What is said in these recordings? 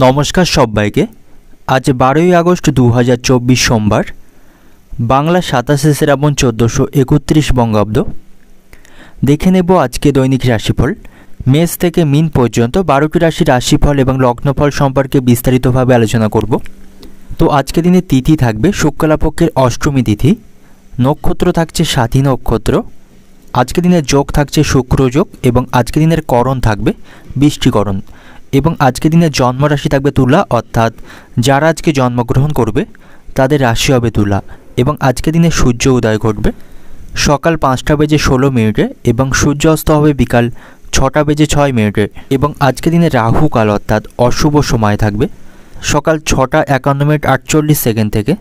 নমস্কার সবাইকে। আজ 12ই আগস্ট 2024 সোমবার, বাংলা 27শে শ্রাবণ 1431 বঙ্গাব্দ। দেখে নেব আজকে দৈনিক রাশিফল। মেষ থেকে মিন পর্যন্ত 12টি রাশির রাশিফল এবং লগ্নফল সম্পর্কে বিস্তারিতভাবে আলোচনা করব। তো আজকে দিনে তিথি থাকবে শুক্লাপক্ষের অষ্টমী তিথি, নক্ষত্র থাকছে সাথী নক্ষত্র, আজকে দিনের যোগ থাকছে শুক্র যোগ এবং আজকে দিনের করণ থাকবে বৃষ্টিকরণ এবং আজকে দিনের জন্মরাশি থাকবে তুলা, অর্থাৎ যারা আজকে জন্মগ্রহণ করবে তাদের রাশি হবে তুলা। এবং আজকে দিনে সূর্য উদয় ঘটবে সকাল 5:16 এবং সূর্য অস্ত হবে বিকাল 6:06 এবং আজকে দিনে রাহু কাল অর্থাৎ অশুভ সময় থাকবে সকাল 6:51:48 থেকে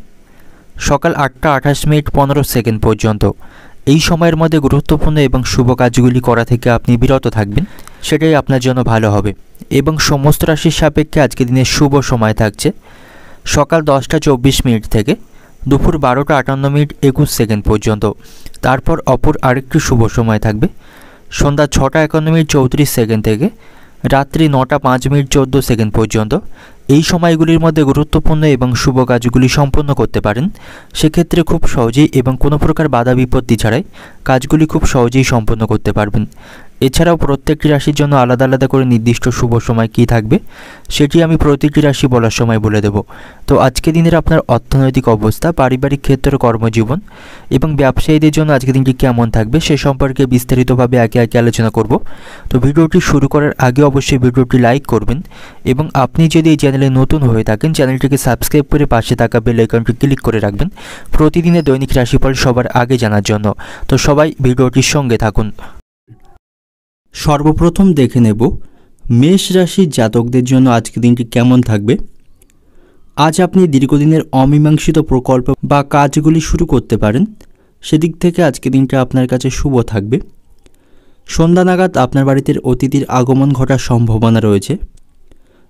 সকাল 8:28:15 পর্যন্ত। এই সময়ের মধ্যে গুরুত্বপূর্ণ এবং শুভ কাজগুলি করা থেকে আপনি বিরত থাকবেন, সেটাই আপনার জন্য ভালো হবে। এবং সমস্ত রাশির সাপেক্ষে আজকে দিনের শুভ সময় থাকছে সকাল 10:24 থেকে দুপুর 12:58:21 পর্যন্ত। তারপর অপর আরেকটি শুভ সময় থাকবে সন্ধ্যা 6:51:34 থেকে রাত্রি 9:05:14 পর্যন্ত। এই সময়গুলির মধ্যে গুরুত্বপূর্ণ এবং শুভ কাজগুলি সম্পন্ন করতে পারেন, সেক্ষেত্রে খুব সহজেই এবং কোনো প্রকার বাধা বিপত্তি ছাড়াই কাজগুলি খুব সহজেই সম্পন্ন করতে পারবেন। এছাড়াও প্রত্যেকটি রাশির জন্য আলাদা আলাদা করে নির্দিষ্ট শুভ সময় কী থাকবে সেটি আমি প্রতিটি রাশি বলার সময় বলে দেব। তো আজকে দিনের আপনার অর্থনৈতিক অবস্থা, পারিবারিক ক্ষেত্র, কর্মজীবন এবং ব্যবসায়ীদের জন্য আজকে দিনটি কেমন থাকবে সে সম্পর্কে বিস্তারিতভাবে একে একে আলোচনা করব। তো ভিডিওটি শুরু করার আগে অবশ্যই ভিডিওটি লাইক করবেন এবং আপনি যদি এই চ্যানেলে নতুন হয়ে থাকেন চ্যানেলটিকে সাবস্ক্রাইব করে পাশে থাকা বেল আইকনটি ক্লিক করে রাখবেন প্রতিদিনের দৈনিক রাশিফল সবার আগে জানার জন্য। তো সবাই ভিডিওটির সঙ্গে থাকুন। সর্বপ্রথম দেখে নেব মেষ রাশির জাতকদের জন্য আজকের দিনটি কেমন থাকবে। আজ আপনি দীর্ঘদিনের অমীমাংসিত প্রকল্প বা কাজগুলি শুরু করতে পারেন, সেদিক থেকে আজকের দিনটা আপনার কাছে শুভ থাকবে। সন্ধ্যা নাগাদ আপনার বাড়িতে অতিথির আগমন ঘটার সম্ভাবনা রয়েছে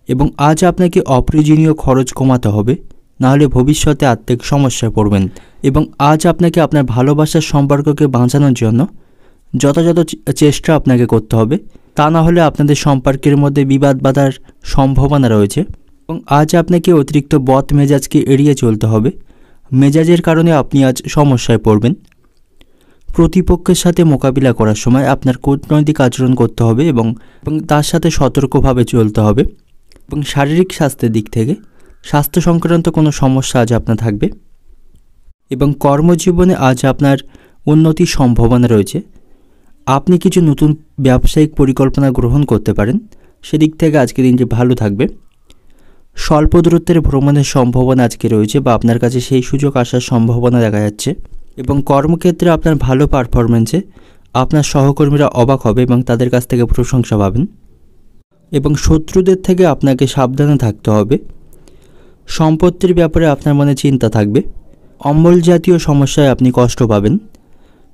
এবং আজ আপনাকে অপ্রয়োজনীয় খরচ কমাতে হবে, নাহলে ভবিষ্যতে আর্থিক সমস্যায় পড়বেন। এবং আজ আপনাকে আপনার ভালোবাসার সম্পর্ককে বাঁচানোর জন্য যথাযথ চেষ্টা আপনাকে করতে হবে, তা না হলে আপনাদের সম্পর্কের মধ্যে বিবাদ বাঁধার সম্ভাবনা রয়েছে। এবং আজ আপনাকে অতিরিক্ত বদ মেজাজকে এড়িয়ে চলতে হবে, মেজাজের কারণে আপনি আজ সমস্যায় পড়বেন। প্রতিপক্ষের সাথে মোকাবিলা করার সময় আপনার কূটনৈতিক আচরণ করতে হবে এবং তার সাথে সতর্কভাবে চলতে হবে। এবং শারীরিক স্বাস্থ্যের দিক থেকে স্বাস্থ্য সংক্রান্ত কোনো সমস্যা আজ আপনার থাকবে এবং কর্মজীবনে আজ আপনার উন্নতির সম্ভাবনা রয়েছে। আপনি কিছু নতুন ব্যবসায়িক পরিকল্পনা গ্রহণ করতে পারেন, সেদিক থেকে আজকের দিনটি ভালো থাকবে। স্বল্প দূরত্বের ভ্রমণের সম্ভাবনা আজকে রয়েছে বা আপনার কাছে সেই সুযোগ আসার সম্ভাবনা দেখা যাচ্ছে। এবং কর্মক্ষেত্রে আপনার ভালো পারফরমেন্সে আপনার সহকর্মীরা অবাক হবে এবং তাদের কাছ থেকে প্রশংসা পাবেন। এবং শত্রুদের থেকে আপনাকে সাবধানে থাকতে হবে। সম্পত্তির ব্যাপারে আপনার মনে চিন্তা থাকবে। অম্বল জাতীয় সমস্যায় আপনি কষ্ট পাবেন।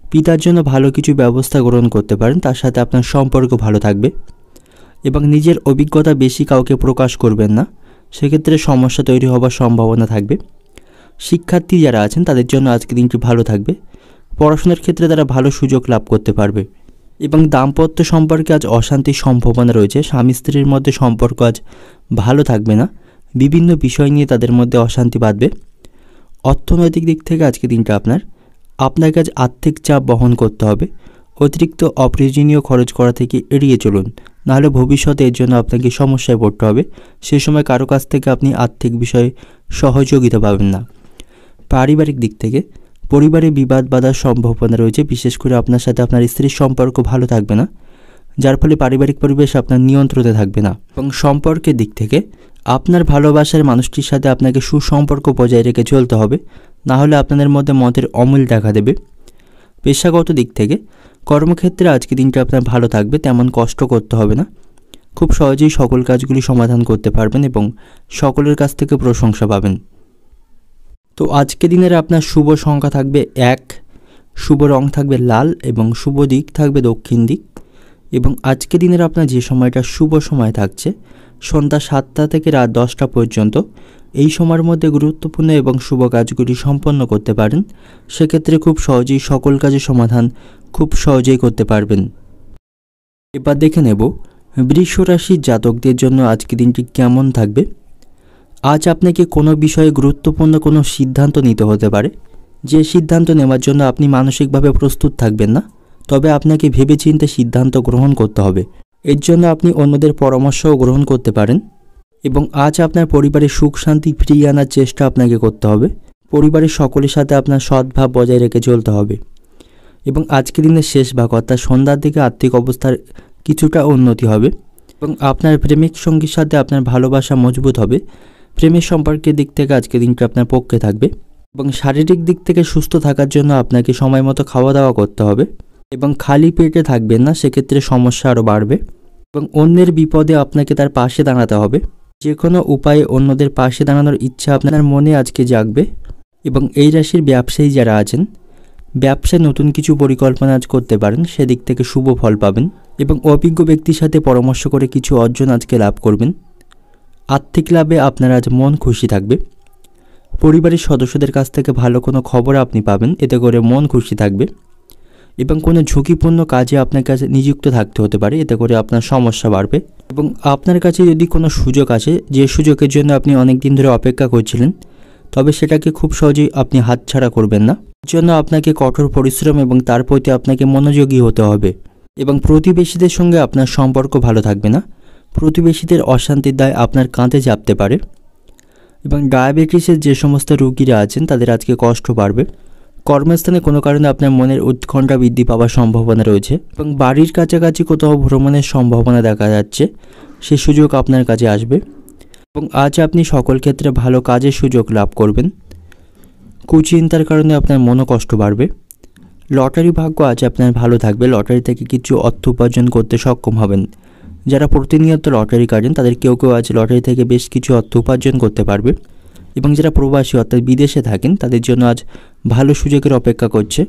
পিতার জন্য ভালো কিছু ব্যবস্থা গ্রহণ করতে পারেন, তার সাথে আপনার সম্পর্ক ভালো থাকবে। এবং নিজের অভিজ্ঞতা বেশি কাউকে প্রকাশ করবেন না, সেক্ষেত্রে সমস্যা তৈরি হবার সম্ভাবনা থাকবে। শিক্ষার্থী যারা আছেন তাদের জন্য আজকে দিনটি ভালো থাকবে। পড়াশোনার ক্ষেত্রে তারা ভালো সুযোগ লাভ করতে পারবে। এবং দাম্পত্য সম্পর্কে আজ অশান্তির সম্ভাবনা রয়েছে। স্বামী স্ত্রীর মধ্যে সম্পর্ক আজ ভালো থাকবে না, বিভিন্ন বিষয় নিয়ে তাদের মধ্যে অশান্তি বাঁধবে। অর্থনৈতিক দিক থেকে আজকে দিনটা আপনাকে আজ আর্থিক চাপ বহন করতে হবে। অতিরিক্ত অপ্রয়োজনীয় খরচ করা থেকে এড়িয়ে চলুন, নাহলে ভবিষ্যতে এর জন্য আপনাকে সমস্যায় পড়তে হবে। সে সময় কারো কাছ থেকে আপনি আর্থিক বিষয়ে সহযোগিতা পাবেন না। পারিবারিক দিক থেকে পরিবারে বিবাদ বাঁধার সম্ভাবনা রয়েছে, বিশেষ করে আপনার সাথে আপনার স্ত্রীর সম্পর্ক ভালো থাকবে না, যার ফলে পারিবারিক পরিবেশ আপনার নিয়ন্ত্রণে থাকবে না। এবং সম্পর্কের দিক থেকে আপনার ভালোবাসার মানুষটির সাথে আপনাকে সুসম্পর্ক বজায় রেখে চলতে হবে, না হলে আপনাদের মধ্যে মতের অমিল দেখা দেবে। পেশাগত দিক থেকে কর্মক্ষেত্রে আজকে দিনটা আপনার ভালো থাকবে, তেমন কষ্ট করতে হবে না, খুব সহজেই সকল কাজগুলি সমাধান করতে পারবেন এবং সকলের কাছ থেকে প্রশংসা পাবেন। তো আজকে দিনের আপনার শুভ সংখ্যা থাকবে 1, শুভ রং থাকবে লাল এবং শুভ দিক থাকবে দক্ষিণ দিক। এবং আজকে দিনের আপনার যে সময়টা শুভ সময় থাকছে সন্ধ্যা 7টা থেকে রাত 10টা পর্যন্ত, এই সময়ের মধ্যে গুরুত্বপূর্ণ এবং শুভ কাজগুলি সম্পন্ন করতে পারেন, সেক্ষেত্রে খুব সহজেই সকল কাজের সমাধান খুব সহজেই করতে পারবেন। এবার দেখে নেব বৃষ রাশির জাতকদের জন্য আজকে দিনটি কেমন থাকবে। আজ আপনাকে কোনো বিষয়ে গুরুত্বপূর্ণ কোনো সিদ্ধান্ত নিতে হতে পারে, যে সিদ্ধান্ত নেওয়ার জন্য আপনি মানসিকভাবে প্রস্তুত থাকবেন না, তবে আপনাকে ভেবেচিন্তে সিদ্ধান্ত গ্রহণ করতে হবে। এর জন্য আপনি অন্যদের পরামর্শও গ্রহণ করতে পারেন। এবং আজ আপনার পরিবারের সুখ শান্তি ফিরিয়ে আনার চেষ্টা আপনাকে করতে হবে। পরিবারের সকলের সাথে আপনার সদ্ভাব বজায় রেখে চলতে হবে। এবং আজকের দিনের শেষ ভাগ অর্থাৎ সন্ধ্যার দিকে আর্থিক অবস্থার কিছুটা উন্নতি হবে এবং আপনার প্রেমিক সঙ্গীর সাথে আপনার ভালোবাসা মজবুত হবে। প্রেমের সম্পর্কের দিক থেকে আজকের দিনটা আপনার পক্ষে থাকবে। এবং শারীরিক দিক থেকে সুস্থ থাকার জন্য আপনাকে সময় মতো খাওয়া দাওয়া করতে হবে এবং খালি পেটে থাকবেন না, সেক্ষেত্রে সমস্যা আরও বাড়বে। এবং অন্যের বিপদে আপনাকে তার পাশে দাঁড়াতে হবে। যে কোনো উপায়ে অন্যদের পাশে দাঁড়ানোর ইচ্ছা আপনার মনে আজকে জাগবে। এবং এই রাশির ব্যবসায়ী যারা আছেন, ব্যবসায় নতুন কিছু পরিকল্পনা আজ করতে পারেন, সেদিক থেকে শুভ ফল পাবেন। এবং অভিজ্ঞ ব্যক্তির সাথে পরামর্শ করে কিছু অর্জন আজকে লাভ করবেন। আর্থিক লাভে আপনার আজ মন খুশি থাকবে। পরিবারের সদস্যদের কাছ থেকে ভালো কোনো খবর আপনি পাবেন, এতে করে মন খুশি থাকবে। এবং কোনো ঝুঁকিপূর্ণ কাজে আপনার কাছে নিযুক্ত থাকতে হতে পারে, এতে করে আপনার সমস্যা বাড়বে। এবং আপনার কাছে যদি কোনো সুযোগ আসে, যে সুযোগের জন্য আপনি অনেক দিন ধরে অপেক্ষা করছিলেন, তবে সেটাকে খুব সহজেই আপনি হাতছাড়া করবেন না। এর জন্য আপনাকে কঠোর পরিশ্রম এবং তার প্রতি আপনাকে মনোযোগী হতে হবে। এবং প্রতিবেশীদের সঙ্গে আপনার সম্পর্ক ভালো থাকবে না। প্রতিবেশীদের অশান্তির দায় আপনার কাঁধে চাপতে পারে। এবং ডায়াবেটিসের যে সমস্ত রোগীরা আছেন তাদের আজকে কষ্ট বাড়বে। কর্মস্থানে কোনো কারণে আপনার মনের উৎকণ্ঠা বৃদ্ধি পাওয়ার সম্ভাবনা রয়েছে। এবং বাড়ির কাছাকাছি কোথাও ভ্রমণের সম্ভাবনা দেখা যাচ্ছে, সে সুযোগ আপনার কাছে আসবে। এবং আজ আপনি সকল ক্ষেত্রে ভালো কাজের সুযোগ লাভ করবেন। কুচিন্তার কারণে আপনার মনোকষ্ট বাড়বে। লটারি ভাগ্য আজ আপনার ভালো থাকবে। লটারি থেকে কিছু অর্থ উপার্জন করতে সক্ষম হবেন। যারা প্রতিনিয়ত লটারি কাটেন তাদের কেউ কেউ আজ লটারি থেকে বেশ কিছু অর্থ উপার্জন করতে পারবে। এবং যারা প্রবাসী অর্থাৎ বিদেশে থাকেন তাদের জন্য আজ ভালো সুযোগের অপেক্ষা করছে।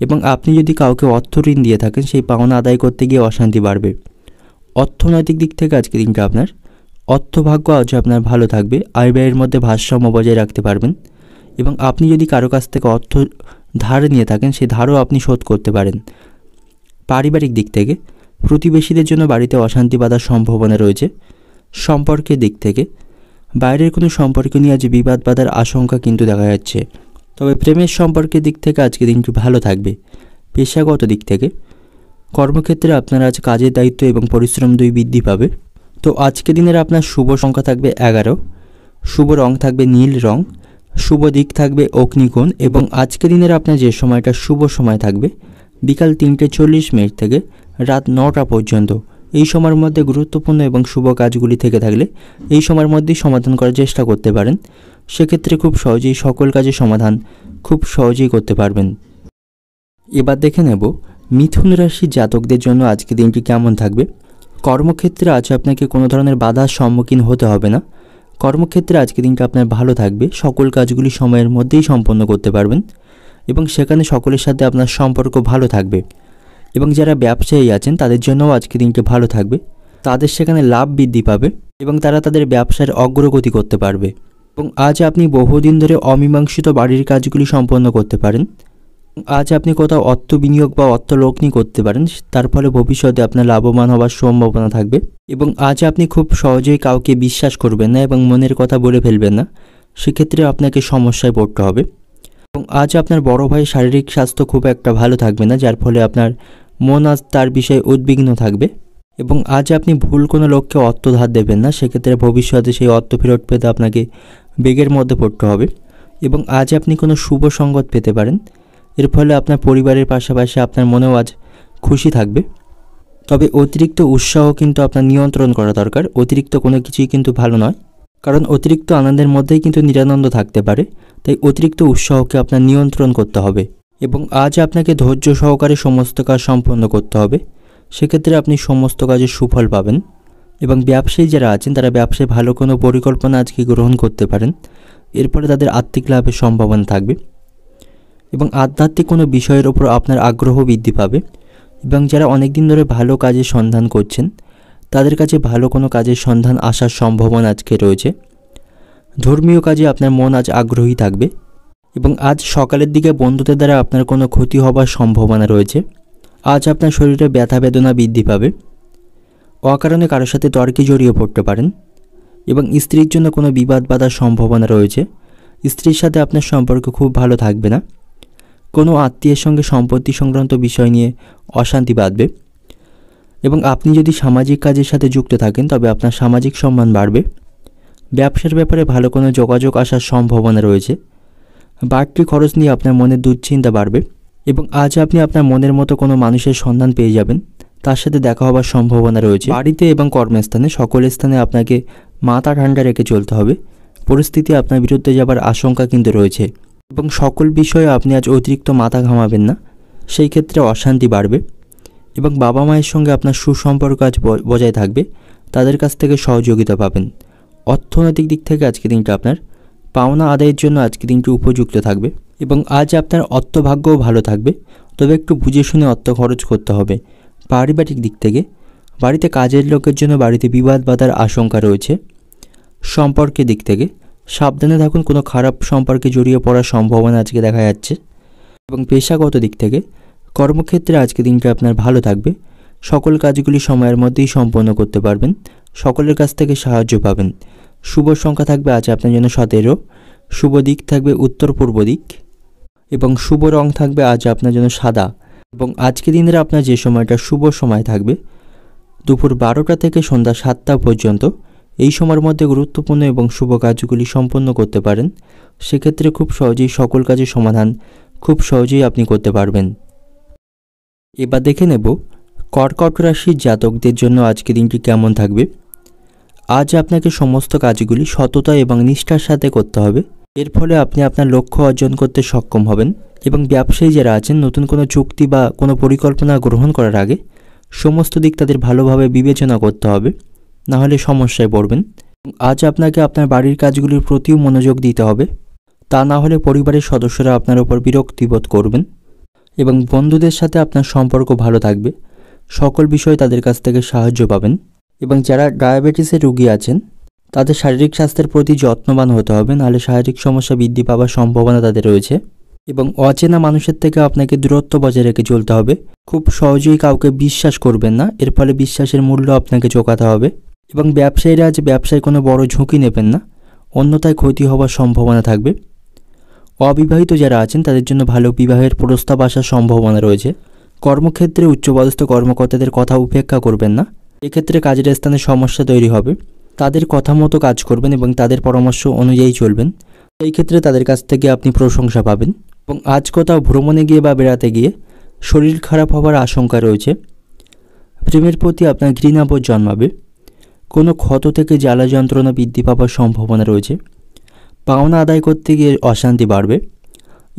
এবং আপনি যদি কাউকে অর্থ ঋণ দিয়ে থাকেন, সেই পাওনা আদায় করতে গিয়ে অশান্তি বাড়বে। অর্থনৈতিক দিক থেকে আজকে দিনটা আপনার অর্থভাগ্য আজ আপনার ভালো থাকবে। আয় ব্যয়ের মধ্যে ভারসাম্য বজায় রাখতে পারবেন। এবং আপনি যদি কারো কাছ থেকে অর্থ ধার নিয়ে থাকেন, সেই ধারও আপনি শোধ করতে পারেন। পারিবারিক দিক থেকে প্রতিবেশীদের জন্য বাড়িতে অশান্তি বাঁধার সম্ভাবনা রয়েছে। সম্পর্কের দিক থেকে বাইরের কোনো সম্পর্ক নিয়ে আজ বিবাদ বাঁধার আশঙ্কা কিন্তু দেখা যাচ্ছে। তবে প্রেমের সম্পর্কের দিক থেকে আজকে দিনটি ভালো থাকবে। পেশাগত দিক থেকে কর্মক্ষেত্রে আপনার আজ কাজের দায়িত্ব এবং পরিশ্রম দুই বৃদ্ধি পাবে। তো আজকে দিনের আপনার শুভ সংখ্যা থাকবে 11, শুভ রং থাকবে নীল রং, শুভ দিক থাকবে অগ্নিকোণ। এবং আজকে দিনের আপনার যে সময়টা শুভ সময় থাকবে বিকাল 3:40 থেকে রাত 9টা পর্যন্ত। এই সময়ের মধ্যে গুরুত্বপূর্ণ এবং শুভ কাজগুলি থেকে থাকলে এই সময়ের মধ্যেই সমাধান করার চেষ্টা করতে পারেন। সেক্ষেত্রে খুব সহজেই সকল কাজের সমাধান খুব সহজেই করতে পারবেন। এবার দেখে নেব মিথুন রাশির জাতকদের জন্য আজকে দিনটি কেমন থাকবে। কর্মক্ষেত্রে আজ আপনাকে কোনো ধরনের বাধার সম্মুখীন হতে হবে না। কর্মক্ষেত্রে আজকে দিনটা আপনার ভালো থাকবে। সকল কাজগুলি সময়ের মধ্যেই সম্পন্ন করতে পারবেন এবং সেখানে সকলের সাথে আপনার সম্পর্ক ভালো থাকবে। এবং যারা ব্যবসায়ী আছেন তাদের জন্যও আজকে দিনটি ভালো থাকবে। তাদের সেখানে লাভ বৃদ্ধি পাবে এবং তারা তাদের ব্যবসার অগ্রগতি করতে পারবে। এবং আজ আপনি বহুদিন ধরে অমীমাংসিত বাড়ির কাজগুলি সম্পন্ন করতে পারেন। আজ আপনি কোথাও অর্থ বিনিয়োগ বা অর্থ লগ্নি করতে পারেন, তার ফলে ভবিষ্যতে আপনার লাভবান হওয়ার সম্ভাবনা থাকবে। এবং আজ আপনি খুব সহজেই কাউকে বিশ্বাস করবেন না এবং মনের কথা বলে ফেলবেন না, সেক্ষেত্রে আপনাকে সমস্যায় পড়তে হবে। এবং আজ আপনার বড় ভাই শারীরিক স্বাস্থ্য খুব একটা ভালো থাকবে না, যার ফলে আপনার মন আজ তার বিষয়ে উদ্বিগ্ন থাকবে। এবং আজ আপনি ভুল কোনো লোককে অর্থ ধার দেবেন না, সেক্ষেত্রে ভবিষ্যতে সেই অর্থ ফেরত পেতে আপনাকে বেগের মধ্যে পড়তে হবে। এবং আজ আপনি কোনো শুভ সংবাদ পেতে পারেন, এর ফলে আপনার পরিবারের পাশাপাশি আপনার মনেও আজ খুশি থাকবে। তবে অতিরিক্ত উৎসাহ কিন্তু আপনার নিয়ন্ত্রণ করা দরকার। অতিরিক্ত কোনো কিছুই কিন্তু ভালো নয়, কারণ অতিরিক্ত আনন্দের মধ্যেই কিন্তু নিরানন্দ থাকতে পারে। তাই অতিরিক্ত উৎসাহকে আপনার নিয়ন্ত্রণ করতে হবে। এবং আজ আপনাকে ধৈর্য সহকারে সমস্ত কাজ সম্পন্ন করতে হবে, সেক্ষেত্রে আপনি সমস্ত কাজে সুফল পাবেন। এবং ব্যবসায়ী যারা আছেন তারা ব্যবসায় ভালো কোনো পরিকল্পনা আজকে গ্রহণ করতে পারেন, এর ফলে তাদের আর্থিক লাভের সম্ভাবনা থাকবে। এবং আধ্যাত্মিক কোনো বিষয়ের ওপর আপনার আগ্রহ বৃদ্ধি পাবে। এবং যারা অনেক দিন ধরে ভালো কাজের সন্ধান করছেন তাদের কাছে ভালো কোনো কাজের সন্ধান আসার সম্ভাবনা আজকে রয়েছে। ধর্মীয় কাজে আপনার মন আজ আগ্রহী থাকবে। এবং আজ সকালের দিকে বন্ধুদের দ্বারা আপনার কোনো ক্ষতি হবার সম্ভাবনা রয়েছে। আজ আপনার শরীরে ব্যথা বেদনা বৃদ্ধি পাবে। অকারণে কারোর সাথে তর্কে জড়িয়ে পড়তে পারেন। এবং স্ত্রীর জন্য কোনো বিবাদ বাধার সম্ভাবনা রয়েছে। স্ত্রীর সাথে আপনার সম্পর্ক খুব ভালো থাকবে না। কোনো আত্মীয়ের সঙ্গে সম্পত্তি সংক্রান্ত বিষয় নিয়ে অশান্তি বাঁধবে। এবং আপনি যদি সামাজিক কাজের সাথে যুক্ত থাকেন তবে আপনার সামাজিক সম্মান বাড়বে। ব্যবসার ব্যাপারে ভালো কোনো যোগাযোগ আসার সম্ভাবনা রয়েছে। বাড়তি খরচ নিয়ে আপনার মনে দুশ্চিন্তা বাড়বে এবং আজ আপনি আপনার মনের মতো কোনো মানুষের সন্ধান পেয়ে যাবেন, তার সাথে দেখা হওয়ার সম্ভাবনা রয়েছে। বাড়িতে এবং কর্মস্থানে সকল স্থানে আপনাকে মাথা ঠান্ডা রেখে চলতে হবে। পরিস্থিতি আপনার বিরুদ্ধে যাবার আশঙ্কা কিন্তু রয়েছে এবং সকল বিষয়ে আপনি আজ অতিরিক্ত মাথা ঘামাবেন না, সেই ক্ষেত্রে অশান্তি বাড়বে। এবং বাবা মায়ের সঙ্গে আপনার সুসম্পর্ক আজ বজায় থাকবে, তাদের কাছ থেকে সহযোগিতা পাবেন। অর্থনৈতিক দিক থেকে আজকে দিনটা আপনার পাওনা আদায়ের জন্য আজকে দিনটি উপযুক্ত থাকবে এবং আজ আপনার অর্থভাগ্যও ভালো থাকবে, তবে একটু বুঝে শুনে অর্থ খরচ করতে হবে। পারিবারিক দিক থেকে বাড়িতে কাজের লোকের জন্য বাড়িতে বিবাদ বাধার আশঙ্কা রয়েছে। সম্পর্কের দিক থেকে সাবধানে থাকুন, কোনো খারাপ সম্পর্কে জড়িয়ে পড়ার সম্ভাবনা আজকে দেখা যাচ্ছে। এবং পেশাগত দিক থেকে কর্মক্ষেত্রে আজকে দিনটা আপনার ভালো থাকবে। সকল কাজগুলি সময়ের মধ্যেই সম্পন্ন করতে পারবেন, সকলের কাছ থেকে সাহায্য পাবেন। শুভ সংখ্যা থাকবে আজ আপনার জন্য 17। শুভ দিক থাকবে উত্তর পূর্ব দিক এবং শুভ রং থাকবে আজ আপনার জন্য সাদা। এবং আজকে দিনের আপনার যে সময়টা শুভ সময় থাকবে দুপুর 12টা থেকে সন্ধ্যা 7টা পর্যন্ত, এই সময়ের মধ্যে গুরুত্বপূর্ণ এবং শুভ কাজগুলি সম্পন্ন করতে পারেন। সেক্ষেত্রে খুব সহজেই সকল কাজের সমাধান খুব সহজেই আপনি করতে পারবেন। এবার দেখে নেব কর্কট রাশির জাতকদের জন্য আজকে দিনটি কেমন থাকবে। আজ আপনাকে সমস্ত কাজগুলি সততা এবং নিষ্ঠার সাথে করতে হবে। এর ফলে আপনি আপনার লক্ষ্য অর্জন করতে সক্ষম হবেন। এবং ব্যবসায়ী যারা আছেন নতুন কোনো চুক্তি বা কোনো পরিকল্পনা গ্রহণ করার আগে সমস্ত দিক তাদের ভালোভাবে বিবেচনা করতে হবে, না হলে সমস্যায় পড়বেন। আজ আপনাকে আপনার বাড়ির কাজগুলির প্রতিও মনোযোগ দিতে হবে, তা না হলে পরিবারের সদস্যরা আপনার ওপর বিরক্তিবোধ করবেন। এবং বন্ধুদের সাথে আপনার সম্পর্ক ভালো থাকবে, সকল বিষয়ে তাদের কাছ থেকে সাহায্য পাবেন। এবং যারা ডায়াবেটিসের রোগী আছেন তাদের শারীরিক স্বাস্থ্যের প্রতি যত্নবান হতে হবে, নাহলে শারীরিক সমস্যা বৃদ্ধি পাওয়ার সম্ভাবনা তাদের রয়েছে। এবং অচেনা মানুষের থেকে আপনাকে দূরত্ব বজায় রেখে চলতে হবে। খুব সহজেই কাউকে বিশ্বাস করবেন না, এর ফলে বিশ্বাসের মূল্য আপনাকে চোকাতে হবে। এবং ব্যবসায়ীরা আজ ব্যবসায় কোনো বড় ঝুঁকি নেবেন না, অন্যথায় ক্ষতি হওয়ার সম্ভাবনা থাকবে। অবিবাহিত যারা আছেন তাদের জন্য ভালো বিবাহের প্রস্তাব আসার সম্ভাবনা রয়েছে। কর্মক্ষেত্রে উচ্চপদস্থ কর্মকর্তাদের কথা উপেক্ষা করবেন না, এক্ষেত্রে কাজের স্থানে সমস্যা তৈরি হবে। তাদের কথা মতো কাজ করবেন এবং তাদের পরামর্শ অনুযায়ী চলবেন, এই ক্ষেত্রে তাদের কাছ থেকে আপনি প্রশংসা পাবেন। এবং আজ কোথাও ভ্রমণে গিয়ে বা বেড়াতে গিয়ে শরীর খারাপ হওয়ার আশঙ্কা রয়েছে। প্রেমের প্রতি আপনার ঘৃণাবোধ জন্মাবে। কোনো ক্ষত থেকে জ্বালা যন্ত্রণা বৃদ্ধি পাওয়ার সম্ভাবনা রয়েছে। পাওনা আদায় করতে গিয়ে অশান্তি বাড়বে।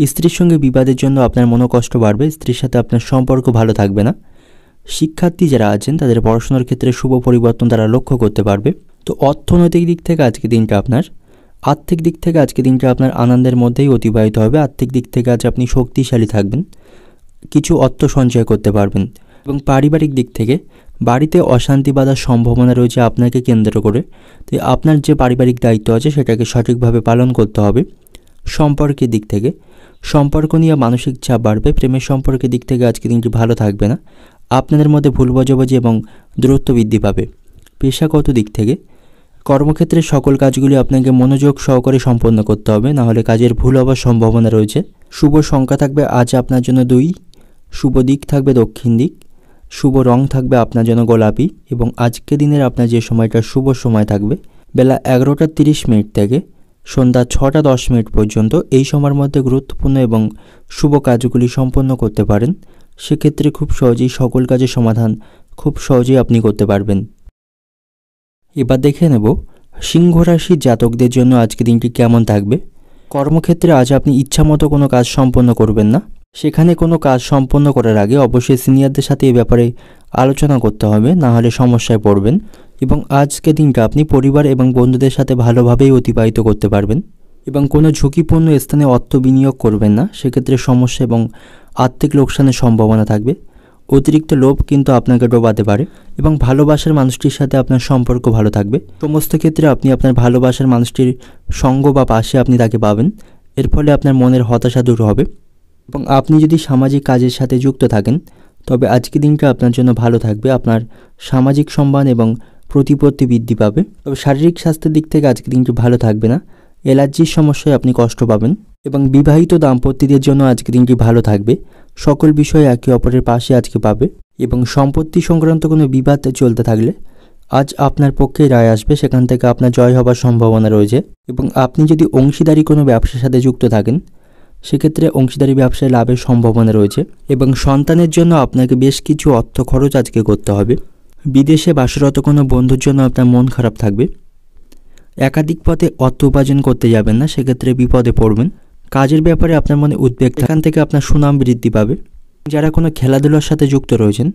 স্ত্রীর সঙ্গে বিবাদের জন্য আপনার মনোকষ্ট বাড়বে, স্ত্রীর সাথে আপনার সম্পর্ক ভালো থাকবে না। শিক্ষার্থী যারা আছেন তাদের পড়াশোনার ক্ষেত্রে শুভ পরিবর্তন তারা লক্ষ্য করতে পারবে। তো অর্থনৈতিক দিক থেকে আজকে দিনটা আপনার, আর্থিক দিক থেকে আজকে দিনটা আপনার আনন্দের মধ্যেই অতিবাহিত হবে। আর্থিক দিক থেকে আজ আপনি শক্তিশালী থাকবেন, কিছু অর্থ সঞ্চয় করতে পারবেন। এবং পারিবারিক দিক থেকে বাড়িতে অশান্তি বাঁধার সম্ভাবনা রয়েছে আপনাকে কেন্দ্র করে, তাই আপনার যে পারিবারিক দায়িত্ব আছে সেটাকে সঠিকভাবে পালন করতে হবে। সম্পর্কের দিক থেকে সম্পর্ক নিয়ে মানসিক চাপ বাড়বে। প্রেমের সম্পর্কের দিক থেকে আজকে দিনটি ভালো থাকবে না, আপনাদের মধ্যে ভুল বোঝাবুঝি এবং দূরত্ব বৃদ্ধি পাবে। পেশাগত দিক থেকে কর্মক্ষেত্রে সকল কাজগুলি আপনাকে মনোযোগ সহকারে সম্পন্ন করতে হবে, না হলে কাজের ভুল হওয়ার সম্ভাবনা রয়েছে। শুভ সংখ্যা থাকবে আজ আপনার জন্য 2। শুভ দিক থাকবে দক্ষিণ দিক। শুভ রং থাকবে আপনার জন্য গোলাপি। এবং আজকে দিনের আপনার যে সময়টা শুভ সময় থাকবে বেলা 11টা 30 মিনিট থেকে সন্ধ্যা 6টা 10 মিনিট পর্যন্ত, এই সময়ের মধ্যে গুরুত্বপূর্ণ এবং শুভ কাজগুলি সম্পন্ন করতে পারেন। সেক্ষেত্রে খুব সহজেই সকল কাজের সমাধান খুব সহজেই আপনি করতে পারবেন। এবার দেখে নেব সিংহ রাশির জাতকদের জন্য আজকে দিনটি কেমন থাকবে। কর্মক্ষেত্রে আজ আপনি ইচ্ছামতো কোনো কাজ সম্পন্ন করবেন না। সেখানে কোনো কাজ সম্পন্ন করার আগে অবশ্যই সিনিয়রদের সাথে এ ব্যাপারে আলোচনা করতে হবে, না হলে সমস্যায় পড়বেন। এবং আজকে দিনটা আপনি পরিবার এবং বন্ধুদের সাথে ভালোভাবেই অতিবাহিত করতে পারবেন। এবং কোনো ঝুঁকিপূর্ণ স্থানে অর্থ বিনিয়োগ করবেন না, সেক্ষেত্রে সমস্যা এবং আর্থিক লোকসানের সম্ভাবনা থাকবে। অতিরিক্ত লোভ কিন্তু আপনাকে ডোবাতে পারে। এবং ভালোবাসার মানুষটির সাথে আপনার সম্পর্ক ভালো থাকবে। সমস্ত ক্ষেত্রে আপনি আপনার ভালোবাসার মানুষটির সঙ্গ বা পাশে আপনি তাকে পাবেন, এর ফলে আপনার মনের হতাশা দূর হবে। এবং আপনি যদি সামাজিক কাজের সাথে যুক্ত থাকেন তবে আজকে দিনটা আপনার জন্য ভালো থাকবে। আপনার সামাজিক সম্মান এবং প্রতিপত্তি বৃদ্ধি পাবে। তবে শারীরিক স্বাস্থ্যের দিক থেকে আজকের দিনটি ভালো থাকবে না, অ্যালার্জির সমস্যায় আপনি কষ্ট পাবেন। এবং বিবাহিত দাম্পত্যদের জন্য আজকের দিনটি ভালো থাকবে, সকল বিষয়ে একে অপরের পাশে আজকে পাবে। এবং সম্পত্তি সংক্রান্ত কোনো বিবাদ চলতে থাকলে আজ আপনার পক্ষে রায় আসবে, সেখান থেকে আপনার জয় হবার সম্ভাবনা রয়েছে। এবং আপনি যদি অংশীদারি কোনো ব্যবসার সাথে যুক্ত থাকেন, সেক্ষেত্রে অংশীদারি ব্যবসায় লাভের সম্ভাবনা রয়েছে। এবং সন্তানের জন্য আপনাকে বেশ কিছু অর্থ খরচ আজকে করতে হবে। বিদেশে বাসরত কোনো বন্ধুর জন্য আপনার মন খারাপ থাকবে। একাধিক পথে অর্থ উপার্জন করতে যাবেন না, সেক্ষেত্রে বিপদে পড়বেন। কাজের ব্যাপারে আপনার মনে উদ্বেগ, এখান থেকে আপনার সুনাম বৃদ্ধি পাবে। যারা কোনো খেলাধুলার সাথে যুক্ত রয়েছেন,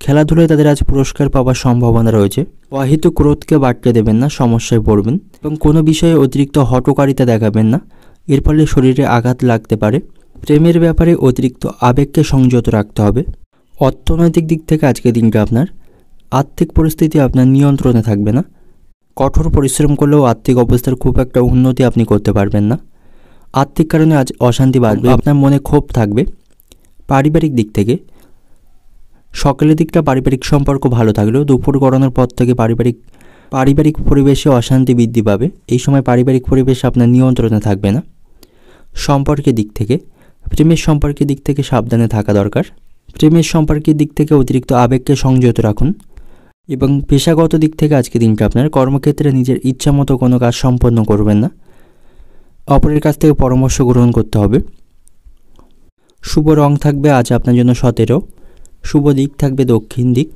খেলাধুলায় তাদের আজ পুরস্কার পাওয়ার সম্ভাবনা রয়েছে। অহেতুক ক্রোধকে বাড়তে দেবেন না, সমস্যায় পড়বেন। এবং কোনো বিষয়ে অতিরিক্ত হঠকারিতা দেখাবেন না, এর ফলে শরীরে আঘাত লাগতে পারে। প্রেমের ব্যাপারে অতিরিক্ত আবেগকে সংযত রাখতে হবে। অর্থনৈতিক দিক থেকে আজকের দিনটা আপনার আর্থিক পরিস্থিতি আপনার নিয়ন্ত্রণে থাকবে না। কঠোর পরিশ্রম করলেও আর্থিক অবস্থার খুব একটা উন্নতি আপনি করতে পারবেন না। আর্থিক কারণে আজ অশান্তি বাড়বে, আপনার মনে ক্ষোভ থাকবে। পারিবারিক দিক থেকে সকালের দিকটা পারিবারিক সম্পর্ক ভালো থাকলেও দুপুর গড়ানোর পর থেকে পারিবারিক পরিবেশে অশান্তি বৃদ্ধি পাবে। এই সময় পারিবারিক পরিবেশ আপনার নিয়ন্ত্রণে থাকবে না। সম্পর্কের দিক থেকে, প্রেমের সম্পর্কের দিক থেকে সাবধানে থাকা দরকার। প্রেমের সম্পর্কের দিক থেকে অতিরিক্ত আবেগকে সংযত রাখুন। এবং পেশাগত দিক থেকে আজকে দিনটা আপনার কর্মক্ষেত্রে নিজের ইচ্ছা মতো কোনো কাজ সম্পন্ন করবেন না, অপরের কাছ থেকে পরামর্শ গ্রহণ করতে হবে। শুভ রং থাকবে আজ আপনার জন্য 17, শুভ দিক থাকবে দক্ষিণ দিক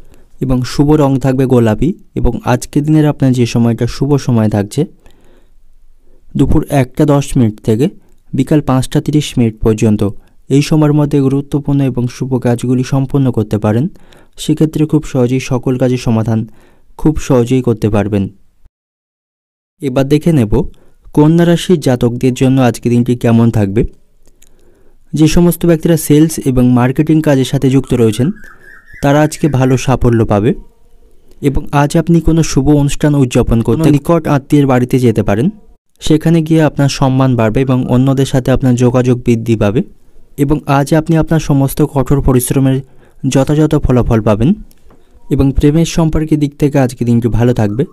এবং শুভ রং থাকবে গোলাপি। এবং আজকের দিনের আপনার যে সময়টা শুভ সময় থাকছে দুপুর 1:10 থেকে বিকাল 5:30 পর্যন্ত, এই সময়ের মধ্যে গুরুত্বপূর্ণ এবং শুভ কাজগুলি সম্পন্ন করতে পারেন। সেক্ষেত্রে খুব সহজেই সকল কাজের সমাধান খুব সহজেই করতে পারবেন। এবার দেখে নেব কন্যা রাশির জাতকদের জন্য আজকের দিনটি কেমন থাকবে। যে সমস্ত ব্যক্তিরা সেলস এবং মার্কেটিং কাজের সাথে যুক্ত রয়েছেন, তারা আজকে ভালো সাফল্য পাবে। এবং আজ আপনি কোনো শুভ অনুষ্ঠান উদযাপন করতে নিকট আত্মীয়ের বাড়িতে যেতে পারেন। সেখানে গিয়ে আপনার সম্মান বাড়বে এবং অন্যদের সাথে আপনার যোগাযোগ বৃদ্ধি পাবে। এবং আজ আপনি আপনার সমস্ত কঠোর পরিশ্রমের যথাযথ ফলাফল পাবেন। এবং প্রেমের সম্পর্কের দিক থেকে আজকে দিনটি ভালো থাকবে,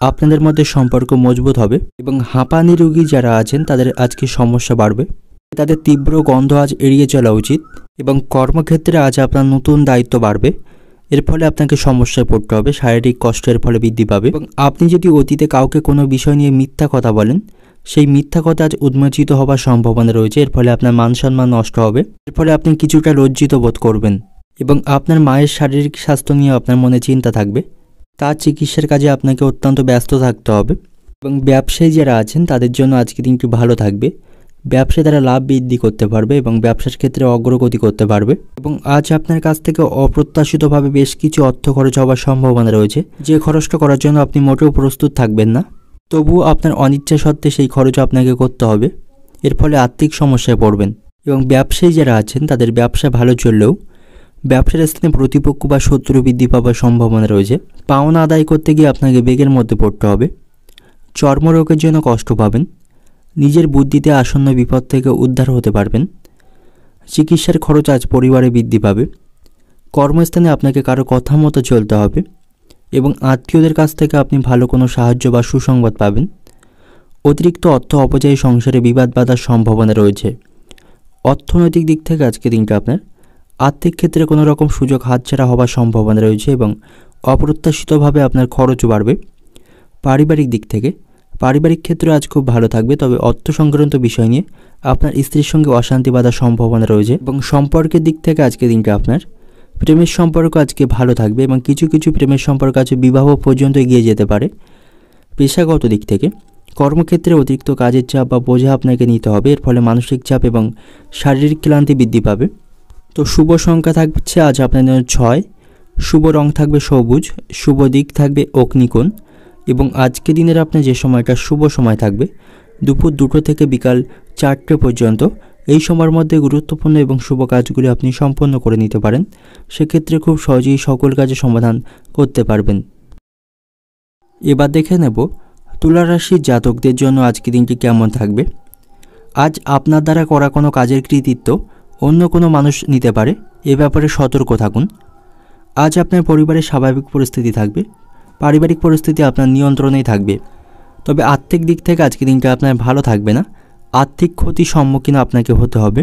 আপনাদের মধ্যে সম্পর্ক মজবুত হবে। এবং হাঁপানি রোগী যারা আছেন তাদের আজকে সমস্যা বাড়বে, তাদের তীব্র গন্ধ আজ এড়িয়ে চলা উচিত। এবং কর্মক্ষেত্রে আজ আপনার নতুন দায়িত্ব বাড়বে, এর ফলে আপনাকে সমস্যায় পড়তে হবে, শারীরিক কষ্টের ফলে বৃদ্ধি পাবে। এবং আপনি যদি অতীতে কাউকে কোনো বিষয় নিয়ে মিথ্যা কথা বলেন, সেই মিথ্যা কথা আজ উন্মোচিত হওয়ার সম্ভাবনা রয়েছে, এর ফলে আপনার মান সম্মান নষ্ট হবে, এর ফলে আপনি কিছুটা লজ্জিত বোধ করবেন। এবং আপনার মায়ের শারীরিক স্বাস্থ্য নিয়ে আপনার মনে চিন্তা থাকবে, তার চিকিৎসার কাজে আপনাকে অত্যন্ত ব্যস্ত থাকতে হবে। এবং ব্যবসায়ী যারা আছেন তাদের জন্য আজকে দিনটি ভালো থাকবে, ব্যবসায় তারা লাভ বৃদ্ধি করতে পারবে এবং ব্যবসার ক্ষেত্রে অগ্রগতি করতে পারবে। এবং আজ আপনার কাছ থেকে অপ্রত্যাশিতভাবে বেশ কিছু অর্থ খরচ হওয়ার সম্ভাবনা রয়েছে, যে খরচটা করার জন্য আপনি মোটেও প্রস্তুত থাকবেন না, তবুও আপনার অনিচ্ছা সত্ত্বে সেই খরচ আপনাকে করতে হবে, এর ফলে আর্থিক সমস্যায় পড়বেন। এবং ব্যবসায়ী যারা আছেন তাদের ব্যবসা ভালো চললেও ব্যবসার স্থানে প্রতিপক্ষ বা শত্রু বৃদ্ধি পাওয়ার সম্ভাবনা রয়েছে। পাওনা আদায় করতে গিয়ে আপনাকে বেগের মধ্যে পড়তে হবে। চর্মরোগের জন্য কষ্ট পাবেন, নিজের বুদ্ধিতে আসন্ন বিপদ থেকে উদ্ধার হতে পারবেন। চিকিৎসার খরচ আজ পরিবারে বৃদ্ধি পাবে। কর্মস্থানে আপনাকে কারো কথা মতো চলতে হবে এবং আত্মীয়দের কাছ থেকে আপনি ভালো কোনো সাহায্য বা সুসংবাদ পাবেন। অতিরিক্ত অর্থ অপচয় সংসারে বিবাদ বাঁধার সম্ভাবনা রয়েছে। অর্থনৈতিক দিক থেকে আজকে দিনটা আপনার আর্থিক ক্ষেত্রে কোনো রকম সুযোগ হাতছাড়া হওয়ার সম্ভাবনা রয়েছে এবং অপ্রত্যাশিতভাবে আপনার খরচও বাড়বে। পারিবারিক দিক থেকে পারিবারিক ক্ষেত্রে আজ খুব ভালো থাকবে, তবে অর্থ সংক্রান্ত বিষয় নিয়ে আপনার স্ত্রীর সঙ্গে অশান্তি বাঁধার সম্ভাবনা রয়েছে। এবং সম্পর্কের দিক থেকে আজকে দিনটা আপনার প্রেমের সম্পর্ক আজকে ভালো থাকবে এবং কিছু কিছু প্রেমের সম্পর্ক আজ বিবাহ পর্যন্ত এগিয়ে যেতে পারে। পেশাগত দিক থেকে কর্মক্ষেত্রে অতিরিক্ত কাজের চাপ বা বোঝা আপনাকে নিতে হবে, এর ফলে মানসিক চাপ এবং শারীরিক ক্লান্তি বৃদ্ধি পাবে। তো শুভ সংখ্যা থাকছে আজ আপনার জন্য 6, শুভ রং থাকবে সবুজ, শুভ দিক থাকবে অগ্নিকোণ। এবং আজকে দিনের আপনার যে সময়টা শুভ সময় থাকবে দুপুর 2টো থেকে বিকাল 4টে পর্যন্ত, এই সময়ের মধ্যে গুরুত্বপূর্ণ এবং শুভ কাজগুলি আপনি সম্পন্ন করে নিতে পারেন। সেক্ষেত্রে খুব সহজেই সকল কাজের সমাধান করতে পারবেন। এবার দেখে নেব তুলা রাশির জাতকদের জন্য আজকে দিনটি কেমন থাকবে। আজ আপনার দ্বারা করা কোনো কাজের কৃতিত্ব অন্য কোনো মানুষ নিতে পারে, এ ব্যাপারে সতর্ক থাকুন। আজ আপনার পরিবারের স্বাভাবিক পরিস্থিতি থাকবে, পারিবারিক পরিস্থিতি আপনার নিয়ন্ত্রণেই থাকবে। তবে আর্থিক দিক থেকে আজকে দিনটা আপনার ভালো থাকবে না, আর্থিক ক্ষতির সম্মুখীন আপনাকে হতে হবে।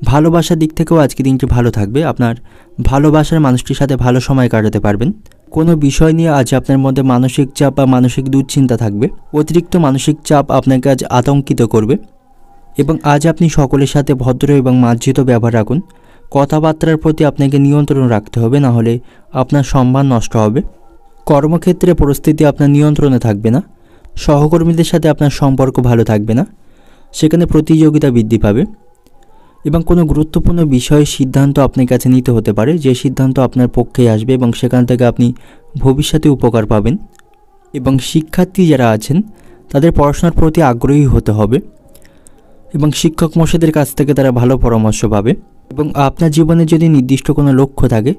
ভালোবাসার দিক থেকেও আজকে দিনটি ভালো থাকবে, আপনার ভালোবাসার মানুষটির সাথে ভালো সময় কাটাতে পারবেন। কোনো বিষয় নিয়ে আজ আপনার মধ্যে মানসিক চাপ বা মানসিক দুশ্চিন্তা থাকবে, অতিরিক্ত মানসিক চাপ আপনাকে আজ আতঙ্কিত করবে। এবং আজ আপনি সকলের সাথে ভদ্র এবং মার্জিত ব্যবহার রাখুন। কথাবার্তার প্রতি আপনাকে নিয়ন্ত্রণ রাখতে হবে, না হলে আপনার সম্মান নষ্ট হবে। কর্মক্ষেত্রে পরিস্থিতি আপনার নিয়ন্ত্রণে থাকবে না, সহকর্মীদের সাথে আপনার সম্পর্ক ভালো থাকবে না, সেখানে প্রতিযোগিতা বৃদ্ধি পাবে। এবং কোনো গুরুত্বপূর্ণ বিষয়ের সিদ্ধান্ত আপনার কাছে নিতে হতে পারে, যে সিদ্ধান্ত আপনার পক্ষেই আসবে এবং সেখান থেকে আপনি ভবিষ্যতে উপকার পাবেন। এবং শিক্ষার্থী যারা আছেন তাদের পড়াশোনার প্রতি আগ্রহী হতে হবে এবং শিক্ষক মশাইদের কাছ থেকে তারা ভালো পরামর্শ পাবে। এবং আপনার জীবনে যদি নির্দিষ্ট কোনো লক্ষ্য থাকে,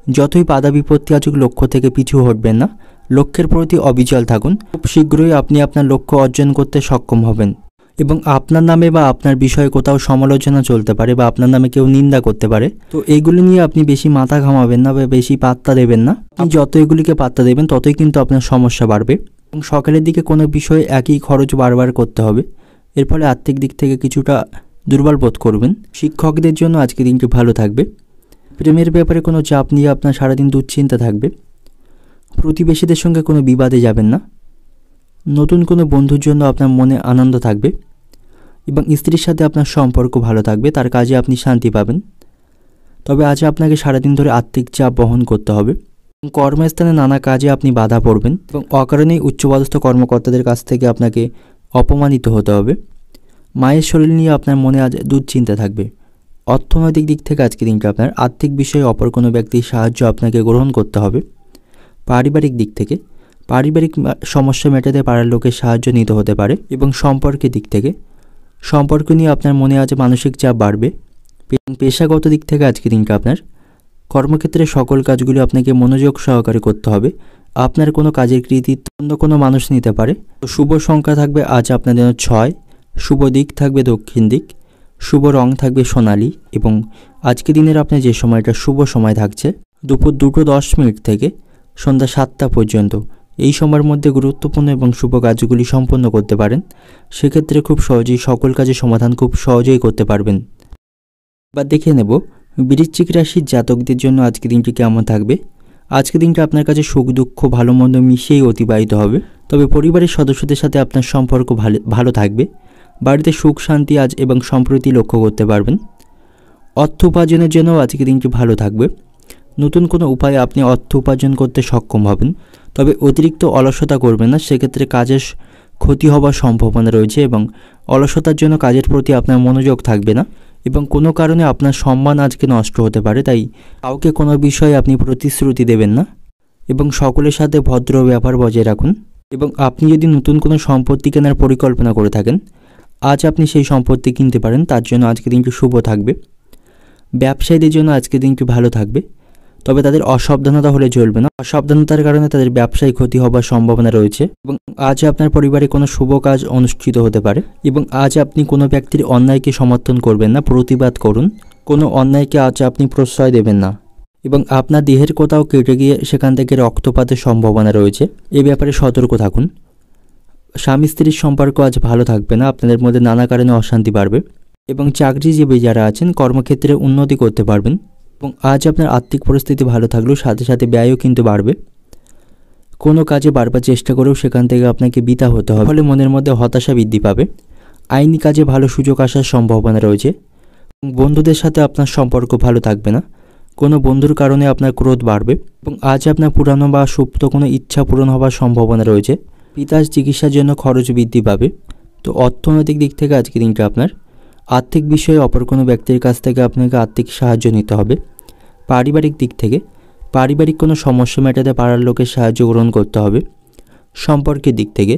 যতই বাধা বিপত্তি আসুক লক্ষ্য থেকে পিছু হটবেন না, লক্ষ্যের প্রতি অবিচল থাকুন। খুব শীঘ্রই আপনি আপনার লক্ষ্য অর্জন করতে সক্ষম হবেন। এবং আপনার নামে বা আপনার বিষয়ে কোথাও সমালোচনা চলতে পারে বা আপনার নামে কেউ নিন্দা করতে পারে, তো এইগুলি নিয়ে আপনি বেশি মাথা ঘামাবেন না বা বেশি পাত্তা দেবেন না। আপনি যত এগুলিকে পাত্তা দেবেন ততই কিন্তু আপনার সমস্যা বাড়বে। এবং সকালের দিকে কোনো বিষয়ে একই খরচ বারবার করতে হবে, এর ফলে আর্থিক দিক থেকে কিছুটা দুর্বল বোধ করবেন। শিক্ষকদের জন্য আজকে দিনটি ভালো থাকবে। প্রেমের ব্যাপারে কোনো চাপ নিয়ে আপনার সারাদিন দুশ্চিন্তা থাকবে। প্রতিবেশীদের সঙ্গে কোনো বিবাদে যাবেন না। নতুন কোনো বন্ধুর জন্য আপনার মনে আনন্দ থাকবে এবং স্ত্রীর সাথে আপনার সম্পর্ক ভালো থাকবে, তার কাজে আপনি শান্তি পাবেন। তবে আজ আপনাকে সারাদিন ধরে আর্থিক চাপ বহন করতে হবে। কর্মস্থানে নানা কাজে আপনি বাধা পড়বেন এবং অকারণেই উচ্চপদস্থ কর্মকর্তাদের কাছ থেকে আপনাকে অপমানিত হতে হবে। মায়ের শরীর নিয়ে আপনার মনে আজ দুশ্চিন্তা থাকবে। অর্থনৈতিক দিক থেকে আজকে দিনটা আপনার আর্থিক বিষয়ে অপর কোনো ব্যক্তির সাহায্য আপনাকে গ্রহণ করতে হবে। পারিবারিক দিক থেকে পারিবারিক সমস্যা মেটাতে পারার লোকের সাহায্য নিতে হতে পারে। এবং সম্পর্কের দিক থেকে সম্পর্ক নিয়ে আপনার মনে আজ মানসিক চাপ বাড়বে। পেশাগত দিক থেকে আজকে দিনটা আপনার কর্মক্ষেত্রে সকল কাজগুলি আপনাকে মনোযোগ সহকারে করতে হবে। আপনার কোনো কাজের কৃতিত্ব অন্য কোনো মানুষ নিতে পারে। তো শুভ সংখ্যা থাকবে আজ আপনার জন্য 6, শুভ দিক থাকবে দক্ষিণ দিক, শুভ রং থাকবে সোনালি। এবং আজকে দিনের আপনার যে সময়টা শুভ সময় থাকছে দুপুর 2:10 থেকে সন্ধ্যা 7টা পর্যন্ত, এই সময়ের মধ্যে গুরুত্বপূর্ণ এবং শুভ কাজগুলি সম্পন্ন করতে পারেন। সেক্ষেত্রে খুব সহজেই সকল কাজের সমাধান খুব সহজেই করতে পারবেন। এবার দেখে নেব বৃশ্চিক রাশির জাতকদের জন্য আজকে দিনটি কেমন থাকবে। আজকে দিনটা আপনার কাছে সুখ দুঃখ ভালো মন্দ মিশিয়েই অতিবাহিত হবে। তবে পরিবারের সদস্যদের সাথে আপনার সম্পর্ক ভালো থাকবে। বাড়িতে সুখ শান্তি আজ এবং সম্প্রীতি লক্ষ্য করতে পারবেন। অর্থ উপার্জনের জন্য আজকে দিনটি ভালো থাকবে। নতুন কোনো উপায়ে আপনি অর্থ উপার্জন করতে সক্ষম হবেন। তবে অতিরিক্ত অলসতা করবেন না, সেক্ষেত্রে কাজের ক্ষতি হওয়ার সম্ভাবনা রয়েছে এবং অলসতার জন্য কাজের প্রতি আপনার মনোযোগ থাকবে না এবং কোনো কারণে আপনার সম্মান আজকে নষ্ট হতে পারে। তাই কাউকে কোনো বিষয়ে আপনি প্রতিশ্রুতি দেবেন না এবং সকলের সাথে ভদ্র ব্যবহার বজায় রাখুন। এবং আপনি যদি নতুন কোনো সম্পত্তি কেনার পরিকল্পনা করে থাকেন, আজ আপনি সেই সম্পত্তি কিনতে পারেন, তার জন্য আজকে দিনটি শুভ থাকবে। ব্যবসায়ীদের জন্য আজকে দিনটি ভালো থাকবে। তবে তাদের অসাবধানতা হলে চলবে না, অসাবধানতার কারণে তাদের ব্যবসায় ক্ষতি হবার সম্ভাবনা রয়েছে। এবং আজ আপনার পরিবারে কোনো শুভ কাজ অনুষ্ঠিত হতে পারে। এবং আজ আপনি কোনো ব্যক্তির অন্যায়কে সমর্থন করবেন না, প্রতিবাদ করুন। কোনো অন্যায়কে আজ আপনি প্রশ্রয় দেবেন না। এবং আপনার দেহের কোথাও কেটে গিয়ে সেখান থেকে রক্তপাতের সম্ভাবনা রয়েছে, এ ব্যাপারে সতর্ক থাকুন। স্বামী স্ত্রীর সম্পর্ক আজ ভালো থাকবে না, আপনাদের মধ্যে নানা কারণে অশান্তি বাড়বে। এবং চাকরিজীবী যারা আছেন কর্মক্ষেত্রে উন্নতি করতে পারবেন। এবং আজ আপনার আর্থিক পরিস্থিতি ভালো থাকলেও সাথে সাথে ব্যয়ও কিন্তু বাড়বে। কোনো কাজে বারবার চেষ্টা করেও সেখান থেকে আপনাকে বিতা হতে হবে, ফলে মনের মধ্যে হতাশা বৃদ্ধি পাবে। আইনি কাজে ভালো সুযোগ আসার সম্ভাবনা রয়েছে। বন্ধুদের সাথে আপনার সম্পর্ক ভালো থাকবে না, কোনো বন্ধুর কারণে আপনার ক্রোধ বাড়বে। এবং আজ আপনার পুরানো বা সুপ্ত কোনো ইচ্ছা পূরণ হওয়ার সম্ভাবনা রয়েছে। পিতার চিকিৎসার জন্য খরচ বৃদ্ধি পাবে। তো অর্থনৈতিক দিক থেকে আজকে দিনটা আপনার আর্থিক বিষয়ে অপর কোনো ব্যক্তির কাছ থেকে আপনাকে আর্থিক সাহায্য নিতে হবে। পারিবারিক দিক থেকে পারিবারিক কোনো সমস্যা মেটাতে পাড়ার লোকের সাহায্য গ্রহণ করতে হবে। সম্পর্কের দিক থেকে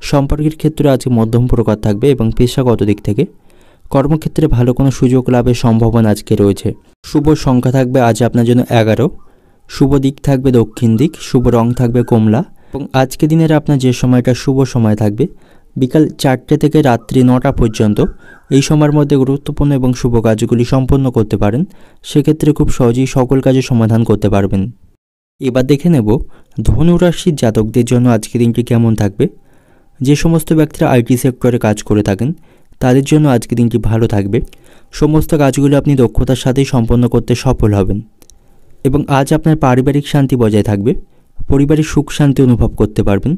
সম্পর্কের ক্ষেত্রে আজকে মধ্যম প্রকার থাকবে। এবং পেশাগত দিক থেকে কর্মক্ষেত্রে ভালো কোনো সুযোগ লাভের সম্ভাবনা আজকে রয়েছে। শুভ সংখ্যা থাকবে আজ আপনার জন্য 11, শুভ দিক থাকবে দক্ষিণ দিক, শুভ রং থাকবে কমলা। এবং আজকে দিনের আপনার যে সময়টা শুভ সময় থাকবে বিকাল 4টে থেকে রাত্রি 9টা পর্যন্ত, এই সময়ের মধ্যে গুরুত্বপূর্ণ এবং শুভ কাজগুলি সম্পন্ন করতে পারেন। সেক্ষেত্রে খুব সহজেই সকল কাজের সমাধান করতে পারবেন। এবার দেখে নেব ধনু রাশির জাতকদের জন্য আজকের দিনটি কেমন থাকবে। যে সমস্ত ব্যক্তিরা আইটি সেক্টরে কাজ করে থাকেন তাদের জন্য আজকের দিনটি ভালো থাকবে। সমস্ত কাজগুলো আপনি দক্ষতার সাথেই সম্পন্ন করতে সফল হবেন এবং আজ আপনার পারিবারিক শান্তি বজায় থাকবে। পরিবারের সুখ শান্তি অনুভব করতে পারবেন।